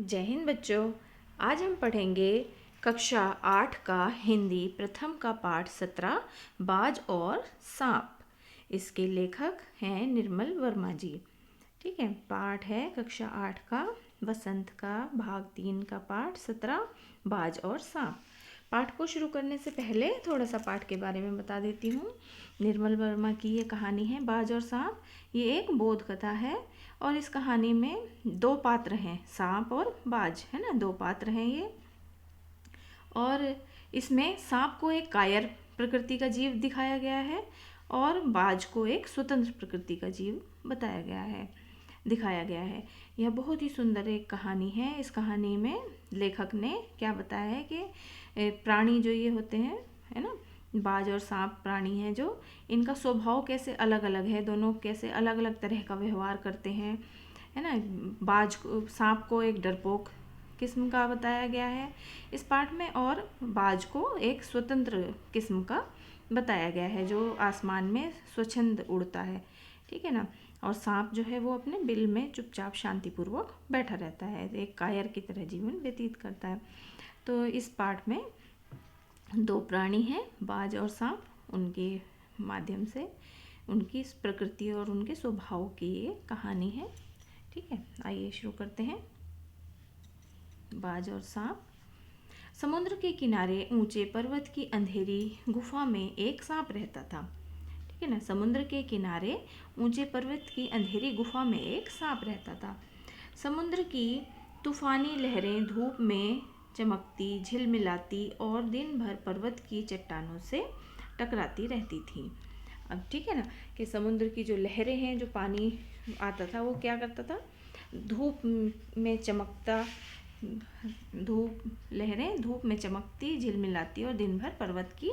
जय हिंद बच्चों। आज हम पढ़ेंगे कक्षा 8 का हिंदी प्रथम का पाठ 17 बाज और सांप। इसके लेखक हैं निर्मल वर्मा जी। ठीक है, पाठ है कक्षा 8 का वसंत का भाग 3 का पाठ 17 बाज और सांप। पाठ को शुरू करने से पहले थोड़ा सा पाठ के बारे में बता देती हूँ। निर्मल वर्मा की ये कहानी है बाज और सांप। ये एक बोध कथा है और इस कहानी में दो पात्र हैं, सांप और बाज, है ना, दो पात्र हैं ये। और इसमें सांप को एक कायर प्रकृति का जीव दिखाया गया है और बाज को एक स्वतंत्र प्रकृति का जीव दिखाया गया है। यह बहुत ही सुंदर एक कहानी है। इस कहानी में लेखक ने क्या बताया है कि प्राणी जो ये होते हैं, है ना, बाज और सांप प्राणी हैं, जो इनका स्वभाव कैसे अलग अलग है, दोनों कैसे अलग अलग तरह का व्यवहार करते हैं, है ना। सांप को एक डरपोक किस्म का बताया गया है इस पाठ में और बाज को एक स्वतंत्र किस्म का बताया गया है जो आसमान में स्वच्छंद उड़ता है। ठीक है ना। और सांप जो है वो अपने बिल में चुपचाप शांतिपूर्वक बैठा रहता है, एक कायर की तरह जीवन व्यतीत करता है। तो इस पाठ में दो प्राणी हैं, बाज और सांप, उनके माध्यम से उनकी इस प्रकृति और उनके स्वभाव की ये कहानी है। ठीक है, आइए शुरू करते हैं। बाज और सांप। समुद्र के किनारे ऊंचे पर्वत की अंधेरी गुफा में एक सांप रहता था। ठीक है ना। समुद्र के किनारे ऊंचे पर्वत की अंधेरी गुफा में एक सांप रहता था। समुद्र की तूफानी लहरें धूप में चमकती, झिलमिलाती और दिन भर पर्वत की चट्टानों से टकराती रहती थीं। अब ठीक है ना कि समुद्र की जो लहरें हैं, जो पानी आता था, वो क्या करता था, धूप में चमकता, लहरें धूप में चमकती, झिलमिलाती और दिन भर पर्वत की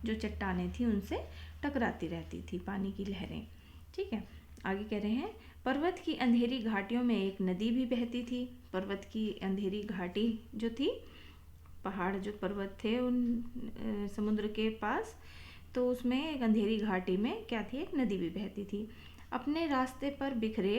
जो चट्टानें थी उनसे टकराती रहती थी पानी की लहरें। ठीक है, आगे कह रहे हैं, पर्वत की अंधेरी घाटियों में एक नदी भी बहती थी। पर्वत की अंधेरी घाटी जो थी, पहाड़ जो पर्वत थे उन समुद्र के पास, तो उसमें एक अंधेरी घाटी में क्या थी, एक नदी भी बहती थी। अपने रास्ते पर बिखरे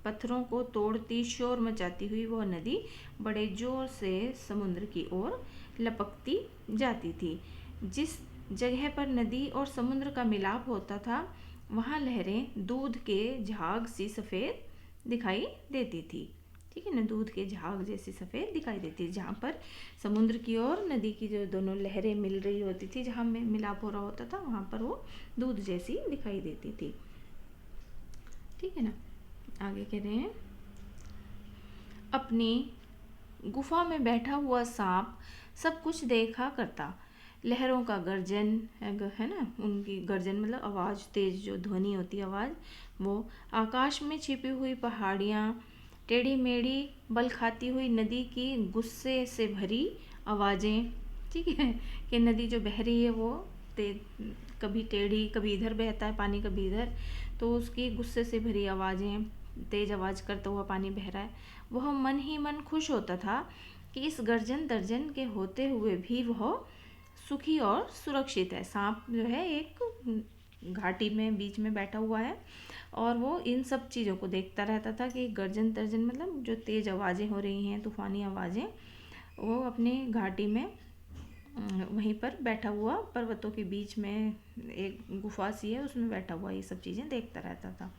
पत्थरों को तोड़ती, शोर मचाती हुई वह नदी बड़े जोर से समुद्र की ओर लपकती जाती थी। जिस जगह पर नदी और समुद्र का मिलाप होता था वहाँ लहरें दूध के झाग सी सफ़ेद दिखाई देती थी। ठीक है ना, दूध के झाग जैसी सफ़ेद दिखाई देती थी। जहाँ पर समुद्र की और नदी की जो दोनों लहरें मिल रही होती थी, जहाँ में मिलाप हो रहा होता था, वहाँ पर वो दूध जैसी दिखाई देती थी। ठीक है ना। आगे कह रहे हैं, अपनी गुफा में बैठा हुआ सांप सब कुछ देखा करता। लहरों का गर्जन है ना, उनकी गर्जन मतलब आवाज़, तेज जो ध्वनि होती है आवाज़, वो आकाश में छिपी हुई पहाड़ियाँ, टेढ़ी मेढ़ी बल खाती हुई नदी की गुस्से से भरी आवाज़ें। ठीक है कि नदी जो बह रही है वो कभी टेढ़ी, कभी इधर बहता है पानी, कभी इधर, तो उसकी गुस्से से भरी आवाज़ें, तेज आवाज़ करता हुआ पानी बह रहा है। वह मन ही मन खुश होता था कि इस गर्जन तर्जन के होते हुए भी वह सुखी और सुरक्षित है। सांप जो है एक घाटी में बीच में बैठा हुआ है और वो इन सब चीज़ों को देखता रहता था कि गर्जन तर्जन मतलब जो तेज़ आवाज़ें हो रही हैं, तूफ़ानी आवाज़ें, वो अपनी घाटी में वहीं पर बैठा हुआ, पर्वतों के बीच में एक गुफा सी है, उसमें बैठा हुआ ये सब चीज़ें देखता रहता था।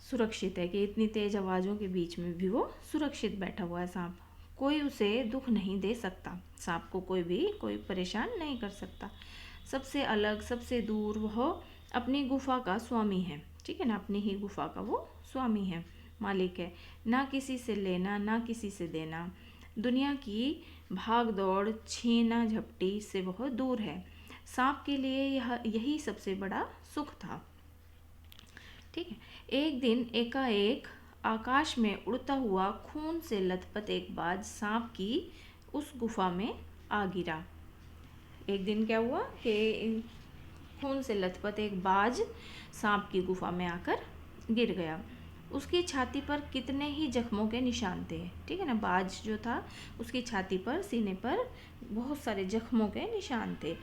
सुरक्षित है कि इतनी तेज आवाज़ों के बीच में भी वो सुरक्षित बैठा हुआ है सांप। कोई उसे दुख नहीं दे सकता, सांप को कोई परेशान नहीं कर सकता। सबसे अलग, सबसे दूर वह अपनी गुफा का स्वामी है। ठीक है ना, अपनी ही गुफा का वो स्वामी है, मालिक है। ना किसी से लेना, ना किसी से देना। दुनिया की भाग दौड़, छीना झपटी से वह दूर है। सांप के लिए यही सबसे बड़ा सुख था। ठीक है, एक दिन एकाएक आकाश में उड़ता हुआ खून से लथपथ एक बाज सांप की उस गुफा में आ गिरा। एक दिन क्या हुआ कि खून से लथपथ एक बाज सांप की गुफा में आकर गिर गया। उसकी छाती पर कितने ही जख्मों के निशान थे। ठीक है ना, बाज जो था उसकी छाती पर, सीने पर बहुत सारे जख्मों के निशान थे।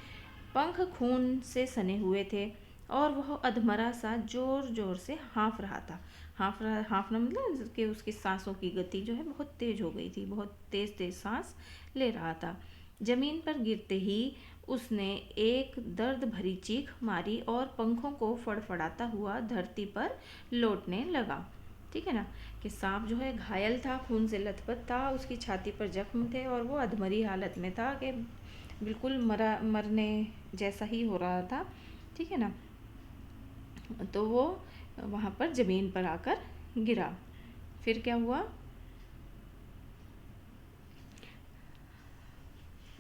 पंख खून से सने हुए थे और वह अधमरा सा जोर जोर से हाँफ रहा था। हाँफना मतलब कि उसकी सांसों की गति जो है बहुत तेज हो गई थी, बहुत तेज तेज सांस ले रहा था। जमीन पर गिरते ही उसने एक दर्द भरी चीख मारी और पंखों को फड़फड़ाता हुआ धरती पर लौटने लगा। ठीक है ना, कि सांप जो है घायल था, खून से लथपथ था, उसकी छाती पर जख्म थे और वो अधमरी हालत में था कि बिल्कुल मरने जैसा ही हो रहा था। ठीक है ना, तो वो वहाँ पर ज़मीन पर आकर गिरा। फिर क्या हुआ,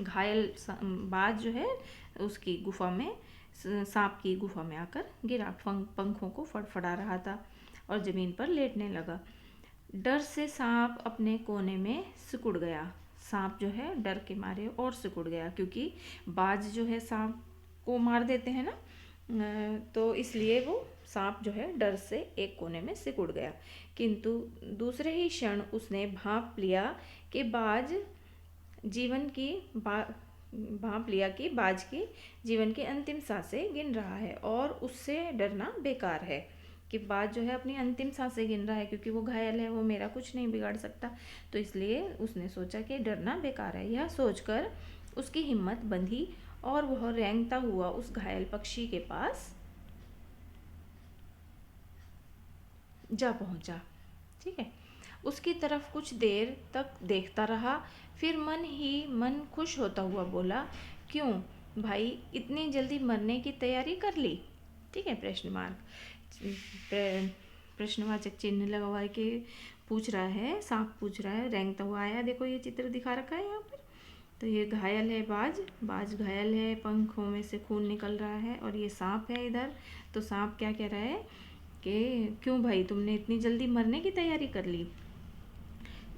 घायल बाज जो है उसकी गुफा में, सांप की गुफा में आकर गिरा, पंखों को फड़फड़ा रहा था और ज़मीन पर लेटने लगा। डर से सांप अपने कोने में सिकुड़ गया। सांप जो है डर के मारे और सिकुड़ गया, क्योंकि बाज जो है सांप को मार देते हैं ना, तो इसलिए वो सांप जो है डर से एक कोने में सिकुड़ गया। किंतु दूसरे ही क्षण उसने भांप लिया कि जीवन की भांप लिया कि बाज की जीवन की अंतिम सांसें गिन रहा है और उससे डरना बेकार है, कि बाज जो है अपनी अंतिम सांसें गिन रहा है, क्योंकि वो घायल है, वो मेरा कुछ नहीं बिगाड़ सकता। तो इसलिए उसने सोचा कि डरना बेकार है। यह सोचकर उसकी हिम्मत बंधी और वह रेंगता हुआ उस घायल पक्षी के पास जा पहुंचा। ठीक है, उसकी तरफ कुछ देर तक देखता रहा, फिर मन ही मन खुश होता हुआ बोला, क्यों भाई, इतनी जल्दी मरने की तैयारी कर ली? ठीक है, प्रश्नवाचक चिन्ह लगा हुआ है कि पूछ रहा है, सांप पूछ रहा है, रेंगता हुआ आया। देखो ये चित्र दिखा रखा है यहाँ पर। तो ये घायल है बाज घायल है, पंखों में से खून निकल रहा है और ये सांप है इधर। तो सांप क्या कह रहा है कि क्यों भाई, तुमने इतनी जल्दी मरने की तैयारी कर ली?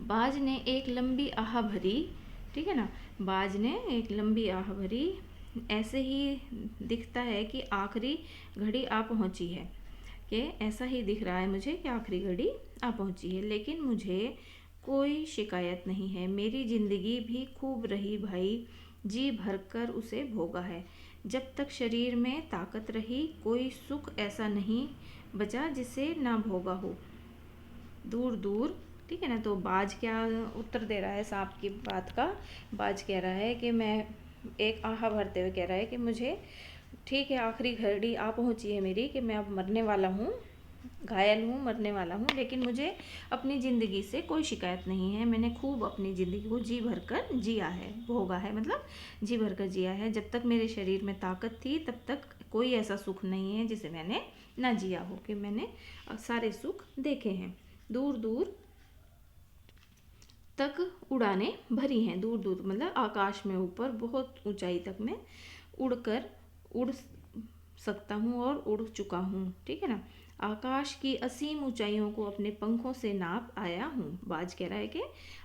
बाज ने एक लंबी आह भरी। ठीक है ना, बाज ने एक लंबी आह भरी। ऐसे ही दिखता है कि आखिरी घड़ी आ पहुंची है, कि ऐसा ही दिख रहा है मुझे कि आखिरी घड़ी आ पहुंची है, लेकिन मुझे कोई शिकायत नहीं है। मेरी ज़िंदगी भी खूब रही भाई, जी भरकर उसे भोगा है। जब तक शरीर में ताकत रही, कोई सुख ऐसा नहीं बचा जिसे ना भोगा हो। दूर दूर। ठीक है ना, तो बाज क्या उत्तर दे रहा है सांप की बात का? बाज कह रहा है कि मैं, एक आहा भरते हुए कह रहा है कि मुझे ठीक है, आखिरी घड़ी आ पहुंची है मेरी, कि मैं अब मरने वाला हूँ, घायल हूँ, मरने वाला हूँ, लेकिन मुझे अपनी ज़िंदगी से कोई शिकायत नहीं है। मैंने खूब अपनी ज़िंदगी को जी भरकर जिया है, भोगा है, मतलब जी भरकर जिया है। जब तक मेरे शरीर में ताकत थी तब तक कोई ऐसा सुख नहीं है जिसे मैंने ना जिया हो, कि मैंने सारे सुख देखे हैं। दूर दूर तक उड़ानें भरी हैं। दूर दूर मतलब आकाश में, ऊपर बहुत ऊंचाई तक मैं उड़ सकता हूँ और उड़ चुका हूँ। ठीक है ना, आकाश की असीम ऊंचाइयों को अपने पंखों से नाप आया हूँ। बाज कह रहा है कि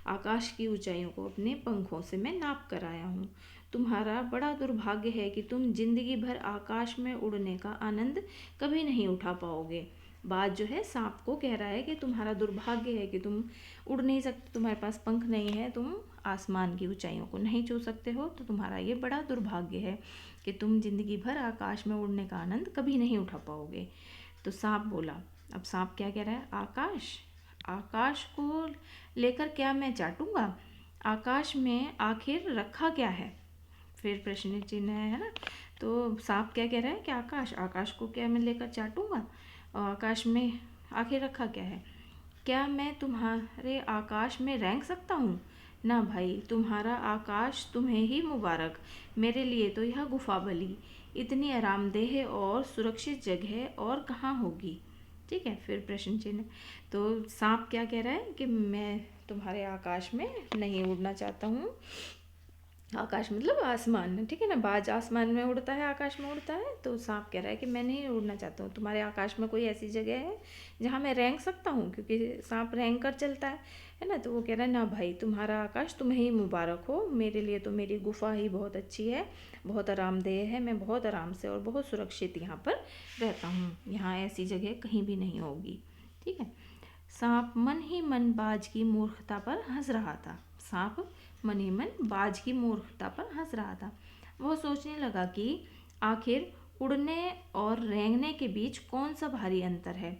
आकाश की ऊंचाइयों को अपने पंखों से मैं नाप कर आया हूँ। तुम्हारा बड़ा दुर्भाग्य है कि तुम जिंदगी भर आकाश में उड़ने का आनंद कभी नहीं उठा पाओगे। बाज जो है सांप को कह रहा है कि तुम्हारा दुर्भाग्य है कि तुम उड़ नहीं सकते, तुम्हारे पास पंख नहीं है, तुम आसमान की ऊंचाइयों को नहीं छू सकते हो, तो तुम्हारा ये बड़ा दुर्भाग्य है कि तुम जिंदगी भर आकाश में उड़ने का आनंद कभी नहीं उठा पाओगे। तो सांप बोला, अब सांप क्या कह रहा है, आकाश को लेकर क्या मैं चाटूंगा? आकाश में आखिर रखा क्या है? फिर प्रश्न चिन्ह है ना। तो सांप क्या कह रहा है कि आकाश को क्या मैं लेकर चाटूंगा? और आकाश में आखिर रखा क्या है? क्या मैं तुम्हारे आकाश में रेंग सकता हूँ? ना भाई, तुम्हारा आकाश तुम्हें ही मुबारक, मेरे लिए तो यह गुफा भली, इतनी आरामदेह और सुरक्षित जगह और कहाँ होगी। ठीक है, फिर प्रश्न चिन्ह। तो सांप क्या कह रहा है कि मैं तुम्हारे आकाश में नहीं उड़ना चाहता हूँ। आकाश मतलब आसमान में। ठीक है ना, बाज आसमान में उड़ता है, आकाश में उड़ता है। तो सांप कह रहा है कि मैं नहीं उड़ना चाहता हूँ। तुम्हारे आकाश में कोई ऐसी जगह है जहाँ मैं रेंग सकता हूँ? क्योंकि सांप रेंग कर चलता है ना। तो वो कह रहा है, ना भाई, तुम्हारा आकाश तुम्हें ही मुबारक हो, मेरे लिए तो मेरी गुफा ही बहुत अच्छी है, बहुत आरामदेह है, मैं बहुत आराम से और बहुत सुरक्षित यहाँ पर रहता हूँ, यहाँ ऐसी जगह कहीं भी नहीं होगी। ठीक है, सांप मन ही मन बाज की मूर्खता पर हंस रहा था। सांप मन ही मन बाज की मूर्खता पर हंस रहा था। वह सोचने लगा कि आखिर उड़ने और रेंगने के बीच कौन सा भारी अंतर है?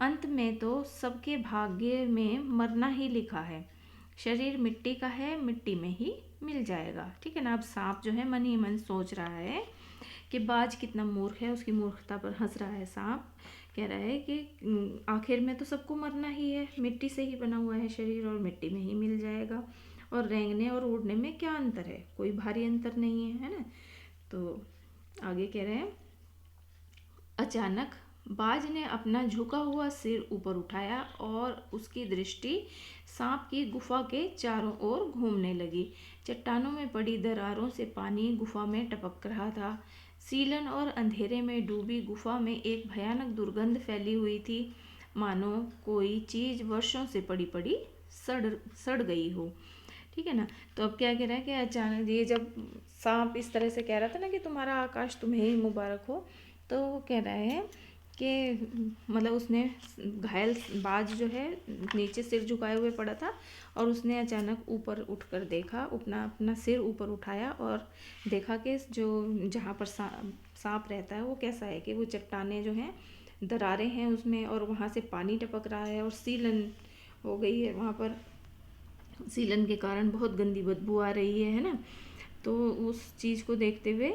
अंत में तो सबके भाग्य में मरना ही लिखा है। शरीर मिट्टी का है, मिट्टी में ही मिल जाएगा। ठीक है ना। अब सांप जो है मन ही मन सोच रहा है कि बाज कितना मूर्ख है, उसकी मूर्खता पर हंस रहा है सांप। कह रहा है कि आखिर में तो सबको मरना ही है, मिट्टी से ही बना हुआ है शरीर और मिट्टी में ही मिल जाएगा, और रेंगने और उड़ने में क्या अंतर है? कोई भारी अंतर नहीं है, है ना। तो आगे कह रहे हैं, अचानक बाज ने अपना झुका हुआ सिर ऊपर उठाया और उसकी दृष्टि सांप की गुफा के चारों ओर घूमने लगी। चट्टानों में पड़ी दरारों से पानी गुफा में टपक रहा था। सीलन और अंधेरे में डूबी गुफा में एक भयानक दुर्गंध फैली हुई थी, मानो कोई चीज वर्षों से पड़ी पड़ी सड़ सड़ गई हो। ठीक है ना। तो अब क्या कह रहा है कि अचानक ये जब सांप इस तरह से कह रहा था ना कि तुम्हारा आकाश तुम्हें ही मुबारक हो, तो वो कह रहा है कि मतलब उसने घायल बाज जो है नीचे सिर झुकाए हुए पड़ा था, और उसने अचानक ऊपर उठकर देखा, अपना अपना सिर ऊपर उठाया और देखा कि जो जहाँ पर सांप रहता है वो कैसा है, कि वो चट्टानें जो हैं दरारें हैं उसमें, और वहाँ से पानी टपक रहा है और सीलन हो गई है वहाँ पर। सीलन के कारण बहुत गंदी बदबू आ रही है ना। तो उस चीज़ को देखते हुए,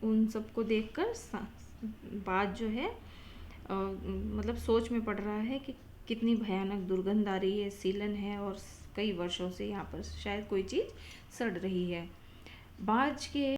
उन सबको देखकर बाज जो है मतलब सोच में पड़ रहा है कि कितनी भयानक दुर्गंध आ रही है, सीलन है और कई वर्षों से यहाँ पर शायद कोई चीज़ सड़ रही है। बाज के